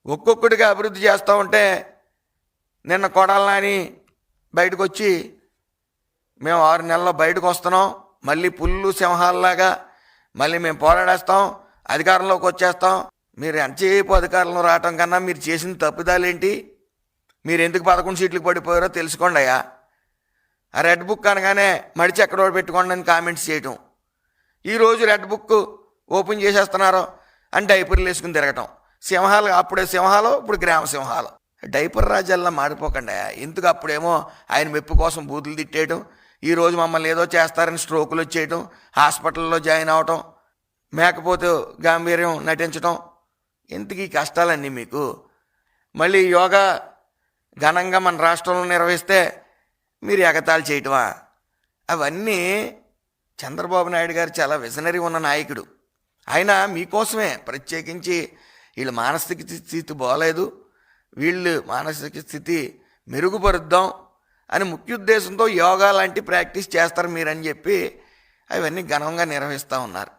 ఒక్కొక్కటిగా అభివృద్ధి చేస్తూ ఉంటే నిన్న కొడాలి నాని బయటకు వచ్చి మేము 6 నెలల్లో బయటకు వస్తున్నాం, మళ్ళీ పుల్లు సింహాలలాగా మళ్ళీ మేము పోరాడేస్తాం, అధికారంలోకి వచ్చేస్తాం. మీరు ఎంతసేపు అధికారంలో రావటం కన్నా మీరు చేసిన తప్పిదాలేంటి, మీరు ఎందుకు 11 సీట్లకు పడిపోయారో తెలుసుకోండి అయ్యా. ఆ రెడ్ బుక్ అనగానే మడిచి ఎక్కడో పెట్టుకోండి అని కామెంట్స్ చేయటం, ఈరోజు రెడ్ బుక్ ఓపెన్ చేసేస్తున్నారు అని డైపర్లు వేసుకుని తిరగటం. సింహాలు అప్పుడే సింహాలు, ఇప్పుడు గ్రామ సింహాలు. డైపర్ రాజ్యాల్లో మాడిపోకండి. ఎందుకు అప్పుడేమో ఆయన మెప్పు కోసం బూతులు తిట్టేయటం, ఈరోజు మమ్మల్ని ఏదో చేస్తారని స్ట్రోకులు వచ్చేయటం, హాస్పిటల్లో జాయిన్ అవటం, మేకపోతే గాంభీర్యం నటించటం, ఎందుకు ఈ కష్టాలన్నీ మీకు? మళ్ళీ యోగా ఘనంగా మన రాష్ట్రంలో నిర్వహిస్తే మీరు ఎగతాళి చేయటమా? అవన్నీ చంద్రబాబు నాయుడు గారు చాలా విజనరీ ఉన్న నాయకుడు. ఆయన మీకోసమే ప్రత్యేకించి వీళ్ళ మానసిక స్థితి బాగలేదు, వీళ్ళు మానసిక స్థితి మెరుగుపరుద్దాం అని ముఖ్య ఉద్దేశంతో యోగా లాంటి ప్రాక్టీస్ చేస్తారు మీరని చెప్పి అవన్నీ ఘనంగా నిర్వహిస్తూ ఉన్నారు.